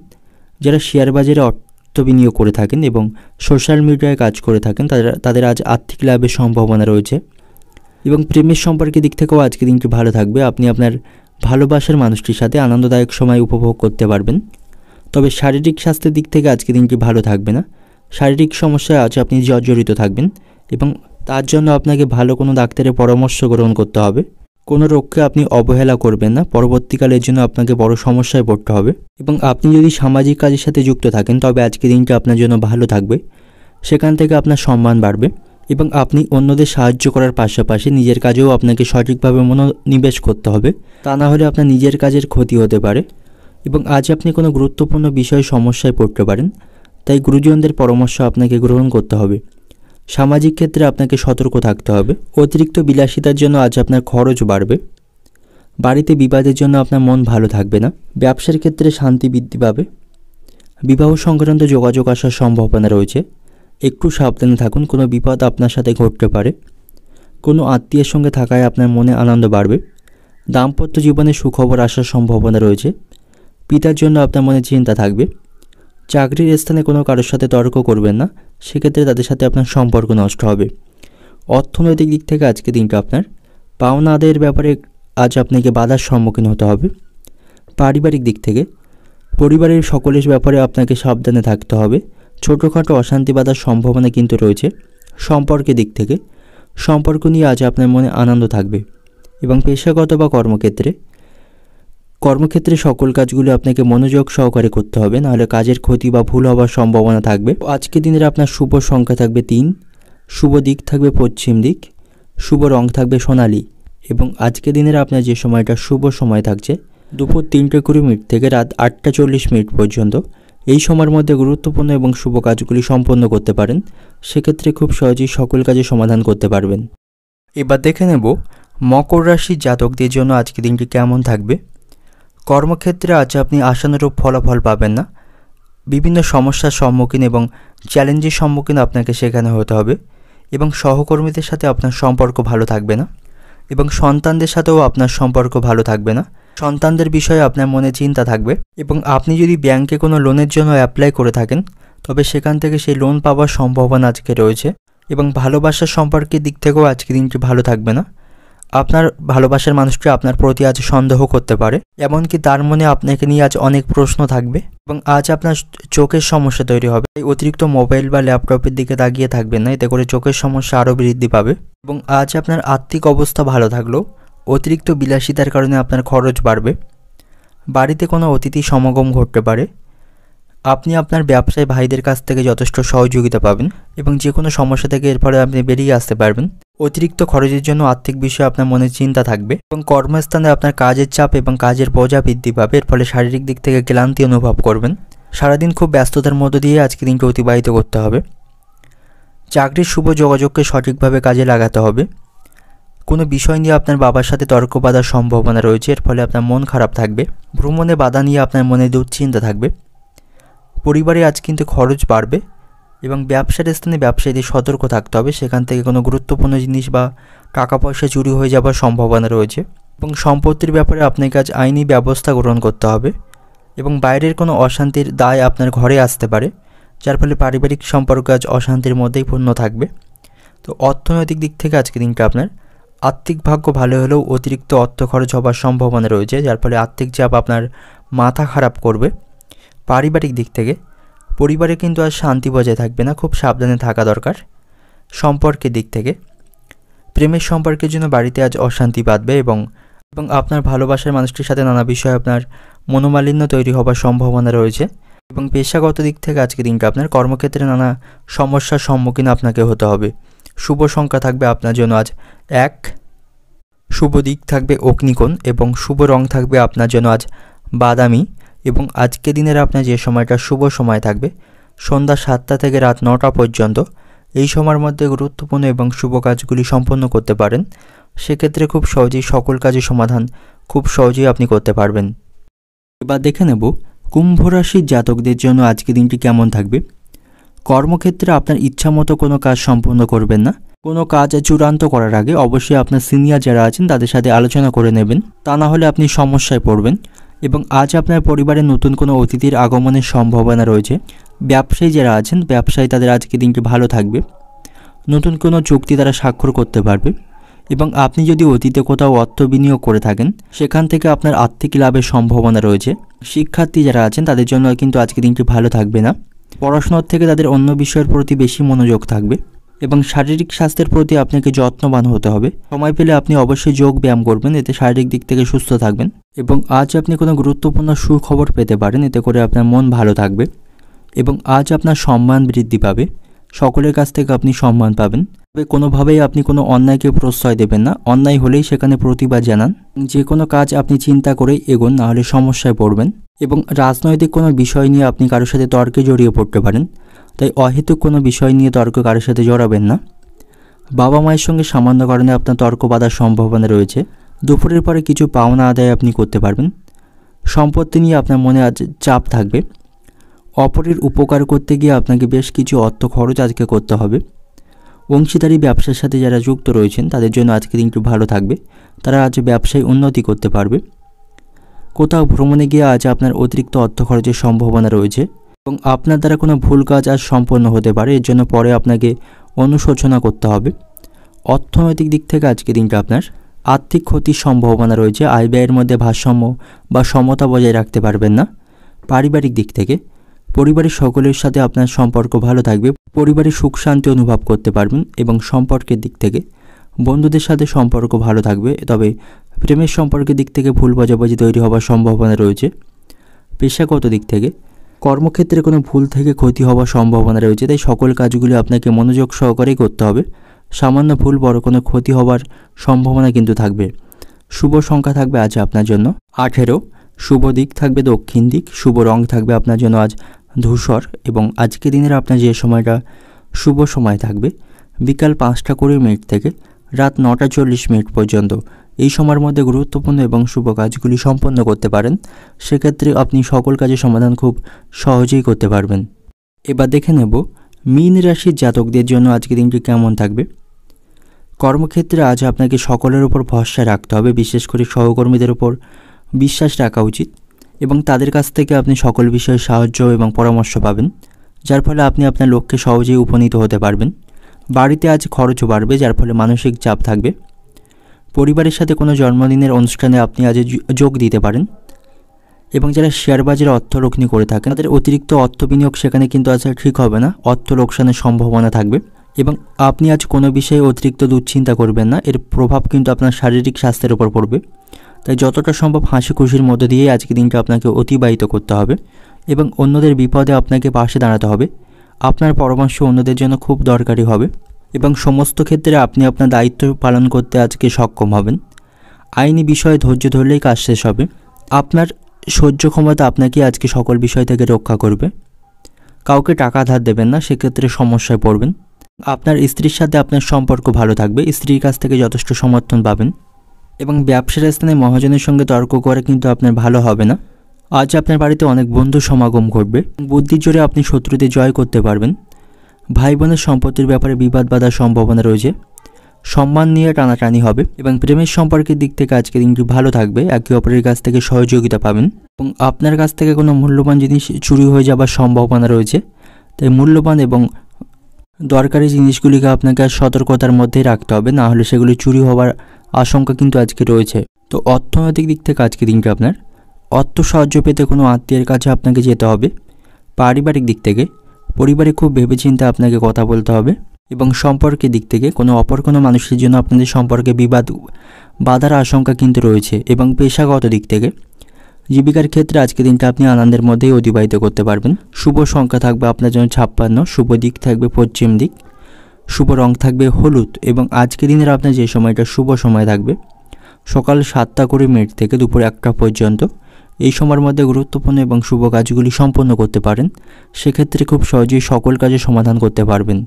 যারা শেয়ার বাজারে অর্থ বিনিয়োগ করে থাকেন এবং সোশ্যাল মিডিয়ায় কাজ করে থাকেন তাদের আজ আর্থিক লাভের সম্ভাবনা রয়েছে এবং প্রেমের সম্পর্কের দিক থেকেও আজকের দিনটি ভালো থাকবে। আপনি আপনার ভালোবাসার মানুষটির সাথে আনন্দদায়ক সময় উপভোগ করতে পারবেন। তবে শারীরিক স্বাস্থ্যের দিক থেকে আজকের দিনটি ভালো থাকবে না। শারীরিক সমস্যায় আজ আপনি জর্জরিত থাকবেন এবং তার জন্য আপনাকে ভালো কোনো ডাক্তারের পরামর্শ গ্রহণ করতে হবে। কোনো রোগকে আপনি অবহেলা করবেন না, পরবর্তীকালের জন্য আপনাকে বড় সমস্যায় পড়তে হবে। এবং আপনি যদি সামাজিক কাজের সাথে যুক্ত থাকেন তবে আজকের দিনটি আপনার জন্য ভালো থাকবে। সেখান থেকে আপনার সম্মান বাড়বে এবং আপনি অন্যদের সাহায্য করার পাশাপাশি নিজের কাজেও আপনাকে সঠিকভাবে মনোনিবেশ করতে হবে, তা না হলে আপনার নিজের কাজের ক্ষতি হতে পারে। এবং আজ আপনি কোনো গুরুত্বপূর্ণ বিষয়ে সমস্যায় পড়তে পারেন, তাই গুরুজনদের পরামর্শ আপনাকে গ্রহণ করতে হবে। সামাজিক ক্ষেত্রে আপনাকে সতর্ক থাকতে হবে। অতিরিক্ত বিলাসিতার জন্য আজ আপনার খরচ বাড়বে। বাড়িতে বিবাদের জন্য আপনার মন ভালো থাকবে না। ব্যবসার ক্ষেত্রে শান্তি বৃদ্ধি পাবে। বিবাহ সংক্রান্ত যোগাযোগ আসার সম্ভাবনা রয়েছে। একটু সাবধানে থাকুন, কোনো বিপদ আপনার সাথে ঘটতে পারে। কোনো আত্মীয়ের সঙ্গে থাকায় আপনার মনে আনন্দ বাড়বে। দাম্পত্য জীবনে সুখবর আসার সম্ভাবনা রয়েছে। পিতার জন্য আপনার মনে চিন্তা থাকবে। চাকরির স্থানে কোনো কারোর সাথে তর্ক করবেন না, সেক্ষেত্রে তাদের সাথে আপনার সম্পর্ক নষ্ট হবে। অর্থনৈতিক দিক থেকে আজকে দিনটা আপনার পাওনা আদায়ের ব্যাপারে আজ আপনাকে বাধার সম্মুখীন হতে হবে। পারিবারিক দিক থেকে পরিবারের সকলের ব্যাপারে আপনাকে সাবধানে থাকতে হবে। ছোটোখাটো অশান্তি বাধার সম্ভাবনা কিন্তু রয়েছে। সম্পর্কের দিক থেকে সম্পর্ক নিয়ে আজ আপনার মনে আনন্দ থাকবে এবং পেশাগত বা কর্মক্ষেত্রে সকল কাজগুলো আপনাকে মনোযোগ সহকারে করতে হবে, নাহলে কাজের ক্ষতি বা ভুল হওয়ার সম্ভাবনা থাকবে। আজকের দিনের আপনার শুভ সংখ্যা থাকবে 3, শুভ দিক থাকবে পশ্চিম দিক, শুভ রং থাকবে সোনালি এবং আজকের দিনের আপনার যে সময়টা শুভ সময় থাকছে দুপুর 3:20 থেকে রাত 8:40 পর্যন্ত। এই সময়ের মধ্যে গুরুত্বপূর্ণ এবং শুভ কাজগুলি সম্পন্ন করতে পারেন। সেক্ষেত্রে খুব সহজেই সকল কাজে সমাধান করতে পারবেন। এবার দেখে নেব মকর রাশির জাতকদের জন্য আজকের দিনটি কেমন থাকবে। কর্মক্ষেত্রে আজ আপনি আশানুরূপ ফলাফল পাবেন না। বিভিন্ন সমস্যার সম্মুখীন এবং চ্যালেঞ্জের সম্মুখীন আপনাকে সেখানে হতে হবে এবং সহকর্মীদের সাথে আপনার সম্পর্ক ভালো থাকবে না এবং সন্তানদের সাথেও আপনার সম্পর্ক ভালো থাকবে না। সন্তানদের বিষয়ে আপনার মনে চিন্তা থাকবে এবং আপনি যদি ব্যাংকে কোনো লোনের জন্য অ্যাপ্লাই করে থাকেন তবে সেখান থেকে সেই লোন পাওয়ার সম্ভাবনা আজকে রয়েছে এবং ভালোবাসার সম্পর্কের দিক থেকেও আজকে দিনটি ভালো থাকবে না। আপনার ভালোবাসার মানুষটি আপনার প্রতি আজ সন্দেহ করতে পারে, এমনকি তার মনে আপনাকে নিয়ে আজ অনেক প্রশ্ন থাকবে এবং আজ আপনার চোখের সমস্যা তৈরি হবে। এই অতিরিক্ত মোবাইল বা ল্যাপটপের দিকে তাকিয়ে থাকবেন না, এতে করে চোখের সমস্যা আরও বৃদ্ধি পাবে। এবং আজ আপনার আর্থিক অবস্থা ভালো থাকলেও অতিরিক্ত বিলাসিতার কারণে আপনার খরচ বাড়বে। বাড়িতে কোনো অতিথি সমাগম ঘটতে পারে। আপনি আপনার ব্যবসায় ভাইদের কাছ থেকে যথেষ্ট সহযোগিতা পাবেন এবং যে কোনো সমস্যা থেকে এর ফলে আপনি বেরিয়ে আসতে পারবেন। অতিরিক্ত খরচের জন্য আর্থিক বিষয়ে আপনার মনে চিন্তা থাকবে এবং কর্মস্থানে আপনার কাজের চাপ এবং কাজের বোঝা বৃদ্ধি পাবে। এর ফলে শারীরিক দিক থেকে ক্লান্তি অনুভব করবেন। সারাদিন খুব ব্যস্ততার মধ্য দিয়ে আজকে দিনটি অতিবাহিত করতে হবে। চাকরির শুভ যোগাযোগকে সঠিকভাবে কাজে লাগাতে হবে। কোনো বিষয় নিয়ে আপনার বাবার সাথে তর্ক বাঁধার সম্ভাবনা রয়েছে, এর ফলে আপনার মন খারাপ থাকবে। ভ্রমণে বাধা নিয়ে আপনার মনে দুশ্চিন্তা থাকবে। পরিবারে আজ কিন্তু খরচ বাড়বে এবং ব্যবসার স্থানে ব্যবসায়ীদের সতর্ক থাকতে হবে। সেখান থেকে কোনো গুরুত্বপূর্ণ জিনিস বা টাকা পয়সা চুরি হয়ে যাওয়ার সম্ভাবনা রয়েছে এবং সম্পত্তির ব্যাপারে আপনাকে আজ আইনি ব্যবস্থা গ্রহণ করতে হবে এবং বাইরের কোনো অশান্তির দায় আপনার ঘরে আসতে পারে, যার ফলে পারিবারিক সম্পর্ক আজ অশান্তির মধ্যেই পূর্ণ থাকবে। তো অর্থনৈতিক দিক থেকে আজকে দিনটা আপনার আর্থিক ভাগ্য ভালো হলেও অতিরিক্ত অর্থ খরচ হওয়ার সম্ভাবনা রয়েছে, যার ফলে আর্থিক চাপ আপনার মাথা খারাপ করবে। পারিবারিক দিক থেকে পরিবারে কিন্তু আজ শান্তি বজায় থাকবে না, খুব সাবধানে থাকা দরকার। সম্পর্কের দিক থেকে প্রেমের সম্পর্কের জন্য বাড়িতে আজ অশান্তি বাঁধবে এবং আপনার ভালোবাসার মানুষটির সাথে নানা বিষয়ে আপনার মনোমালিন্য তৈরি হবার সম্ভাবনা রয়েছে। এবং পেশাগত দিক থেকে আজকে দিনটা আপনার কর্মক্ষেত্রে নানা সমস্যার সম্মুখীন আপনাকে হতে হবে। শুভ সংখ্যা থাকবে আপনার জন্য আজ 1, শুভ দিক থাকবে অগ্নিকোণ এবং শুভ রং থাকবে আপনার জন্য আজ বাদামি। এবং আজকে দিনের আপনার যে সময়টা শুভ সময় থাকবে সন্ধ্যা 7টা থেকে রাত 9টা পর্যন্ত। এই সময়ের মধ্যে গুরুত্বপূর্ণ এবং শুভ কাজগুলি সম্পন্ন করতে পারেন। সেক্ষেত্রে খুব সহজেই সকল কাজে সমাধান খুব সহজেই আপনি করতে পারবেন। এবার দেখে নেব কুম্ভ রাশির জাতকদের জন্য আজকে দিনটি কেমন থাকবে। কর্মক্ষেত্রে আপনার ইচ্ছা মতো কোনো কাজ সম্পূর্ণ করবেন না। কোনো কাজ চূড়ান্ত করার আগে অবশ্যই আপনার সিনিয়র যারা আছেন তাদের সাথে আলোচনা করে নেবেন, তা না হলে আপনি সমস্যায় পড়বেন। এবং আজ আপনার পরিবারে নতুন কোনো অতিথির আগমনের সম্ভাবনা রয়েছে। ব্যবসায়ী যারা আছেন, ব্যবসায়ী তাদের আজকে দিনটি ভালো থাকবে। নতুন কোনো চুক্তি তারা স্বাক্ষর করতে পারবে। এবং আপনি যদি অতীতে কোথাও অর্থ বিনিয়োগ করে থাকেন, সেখান থেকে আপনার আর্থিক লাভের সম্ভাবনা রয়েছে। শিক্ষার্থী যারা আছেন তাদের জন্য কিন্তু আজকে দিনটি ভালো থাকবে না। পড়াশোনার থেকে তাদের অন্য বিষয়ের প্রতি বেশি মনোযোগ থাকবে। এবং শারীরিক স্বাস্থ্যের প্রতি আপনাকে যত্নবান হতে হবে। সময় পেলে আপনি অবশ্যই যোগ ব্যায়াম করবেন, এতে শারীরিক দিক থেকে সুস্থ থাকবেন। এবং আজ আপনি কোনো গুরুত্বপূর্ণ সুখবর পেতে পারেন, এতে করে আপনার মন ভালো থাকবে। এবং আজ আপনার সম্মান বৃদ্ধি পাবে, সকলের কাছ থেকে আপনি সম্মান পাবেন। তবে কোনোভাবেই আপনি কোনো অন্যায়কে প্রশ্রয় দেবেন না। অন্যায় হলেই সেখানে প্রতিবাদ জানান। যে কোনো কাজ আপনি চিন্তা করে এগোন, না হলে সমস্যায় পড়বেন। এবং রাজনৈতিক কোনো বিষয় নিয়ে আপনি কারোর সাথে তর্কে জড়িয়ে পড়তে পারেন, তাই অহেতুক কোনো বিষয় নিয়ে তর্ক কারোর সাথে জড়াবেন না। বাবা মায়ের সঙ্গে সামান্য কারণে আপনার তর্ক বাঁধার সম্ভাবনা রয়েছে। দুপুরের পরে কিছু পাওনা আদায় আপনি করতে পারবেন। সম্পত্তি নিয়ে আপনার মনে আজ চাপ থাকবে। অপরের উপকার করতে গিয়ে আপনাকে বেশ কিছু অর্থ খরচ আজকে করতে হবে। অংশীদারি ব্যবসার সাথে যারা যুক্ত রয়েছেন তাদের জন্য আজকে দিনটি ভালো থাকবে। তারা আজ ব্যবসায় উন্নতি করতে পারবে। কোথাও ভ্রমণে গিয়ে আজ আপনার অতিরিক্ত অর্থ খরচের সম্ভাবনা রয়েছে। এবং আপনার দ্বারা কোনো ভুল কাজ আজ সম্পন্ন হতে পারে, এর জন্য পরে আপনাকে অনুশোচনা করতে হবে। অর্থনৈতিক দিক থেকে আজকে দিনটা আপনার আর্থিক ক্ষতির সম্ভাবনা রয়েছে। আয় ব্যয়ের মধ্যে ভারসাম্য বা সমতা বজায় রাখতে পারবেন না। পারিবারিক দিক থেকে পরিবারের সকলের সাথে আপনার সম্পর্ক ভালো থাকবে। পরিবারে সুখ শান্তি অনুভব করতে পারবেন। এবং সম্পর্কের দিক থেকে বন্ধুদের সাথে সম্পর্ক ভালো থাকবে। তবে প্রেমের সম্পর্কের দিক থেকে ভুল বোঝাবুঝি তৈরি হওয়ার সম্ভাবনা রয়েছে। পেশাগত দিক থেকে কর্মক্ষেত্রে কোনো ভুল থেকে ক্ষতি হওয়ার সম্ভাবনা রয়েছে, তাই সকল কাজগুলি আপনাকে মনোযোগ সহকারেই করতে হবে। সামান্য ভুল বড় কোনো ক্ষতি হওয়ার সম্ভাবনা কিন্তু থাকবে। শুভ সংখ্যা থাকবে আজ আপনার জন্য 18। শুভ দিক থাকবে দক্ষিণ দিক। শুভ রং থাকবে আপনার জন্য আজ ধূসর। এবং আজকে দিনের আপনার যে সময়টা শুভ সময় থাকবে বিকাল 5টা 20 মিনিট থেকে রাত 9টা 40 মিনিট পর্যন্ত। এই সময়ের মধ্যে গুরুত্বপূর্ণ এবং শুভ কাজগুলি সম্পন্ন করতে পারেন। সেক্ষেত্রে আপনি সকল কাজের সমাধান খুব সহজেই করতে পারবেন। এবার দেখে নেব মীন রাশির জাতকদের জন্য আজকে দিনটি কেমন থাকবে। কর্মক্ষেত্রে আজ আপনাকে সকলের উপর ভরসা রাখতে হবে, বিশেষ করে সহকর্মীদের উপর বিশ্বাস রাখা উচিত। এবং তাদের কাছ থেকে আপনি সকল বিষয়ে সাহায্য এবং পরামর্শ পাবেন, যার ফলে আপনি আপনার লক্ষ্যে সহজেই উপনীত হতে পারবেন। বাড়িতে আজ খরচও বাড়বে, যার ফলে মানসিক চাপ থাকবে। পরিবারের সাথে কোনো জন্মদিনের অনুষ্ঠানে আপনি আজ যোগ দিতে পারেন। এবং যারা শেয়ার বাজারে অর্থ লগ্নি করে থাকেন তাদের অতিরিক্ত অর্থ বিনিয়োগ সেখানে কিন্তু আজ ঠিক হবে না, অর্থ লোকসানের সম্ভাবনা থাকবে। এবং আপনি আজ কোনো বিষয়ে অতিরিক্ত দুশ্চিন্তা করবেন না, এর প্রভাব কিন্তু আপনার শারীরিক স্বাস্থ্যের উপর পড়বে। তাই যতটা সম্ভব হাসি খুশির মধ্যে দিয়ে আজকে দিনটা আপনাকে অতিবাহিত করতে হবে। এবং অন্যদের বিপদে আপনাকে পাশে দাঁড়াতে হবে। আপনার পরামর্শ অন্যদের জন্য খুব দরকারি হবে। এবং সমস্ত ক্ষেত্রে আপনি আপনার দায়িত্ব পালন করতে আজকে সক্ষম হবেন। আইনি বিষয়ে ধৈর্য ধরলেই কাজ শেষ হবে। আপনার সহ্য ক্ষমতা আপনাকে আজকে সকল বিষয় থেকে রক্ষা করবে। কাউকে টাকা ধার দেবেন না, সেক্ষেত্রে সমস্যায় পড়বেন। আপনার স্ত্রীর সাথে আপনার সম্পর্ক ভালো থাকবে, স্ত্রীর কাছ থেকে যথেষ্ট সমর্থন পাবেন। এবং ব্যবসার স্থানে মহাজনের সঙ্গে তর্ক করে কিন্তু আপনার ভালো হবে না। আজ আপনার বাড়িতে অনেক বন্ধু সমাগম ঘটবে। বুদ্ধির জোরে আপনি শত্রুদের জয় করতে পারবেন। ভাই বোনের সম্পত্তির ব্যাপারে বিবাদ বাঁধার সম্ভাবনা রয়েছে। সম্মান নিয়ে টানাটানি হবে। এবং প্রেমের সম্পর্কের দিক থেকে আজকে দিনটি ভালো থাকবে। একে অপরের কাছ থেকে সহযোগিতা পাবেন। এবং আপনার কাছ থেকে কোনো মূল্যবান জিনিস চুরি হয়ে যাবার সম্ভাবনা রয়েছে, তাই মূল্যবান এবং দরকারি জিনিসগুলিকে আপনাকে সতর্কতার মধ্যেই রাখতে হবে, না হলে সেগুলি চুরি হওয়ার আশঙ্কা কিন্তু আজকে রয়েছে। তো অর্থনৈতিক দিক থেকে আজকে দিনটা আপনার অর্থ সাহায্য পেতে কোনো আত্মীয়ের কাছে আপনাকে যেতে হবে। পারিবারিক দিক থেকে পরিবারে খুব ভেবেচিন্তে আপনাকে কথা বলতে হবে। এবং সম্পর্কের দিক থেকে অপর কোনো মানুষের জন্য আপনাদের সম্পর্কে বিবাদ বাধার আশঙ্কা কিন্তু রয়েছে। এবং পেশাগত দিক থেকে জীবিকার ক্ষেত্রে আজকে দিনটা আপনি আনন্দের মধ্যেই অতিবাহিত করতে পারবেন। শুভ সংখ্যা থাকবে আপনার জন্য 56। শুভ দিক থাকবে পশ্চিম দিক। শুভ রং থাকবে হলুদ। এবং আজকে দিনের আপনার যে সময়টা শুভ সময় থাকবে সকাল 7টা 20 মিনিট থেকে দুপুর 1টা পর্যন্ত। এই সময়ের মধ্যে গুরুত্বপূর্ণ এবং শুভ কাজগুলি সম্পন্ন করতে পারেন। সেক্ষেত্রে খুব সহজেই সকল কাজের সমাধান করতে পারবেন।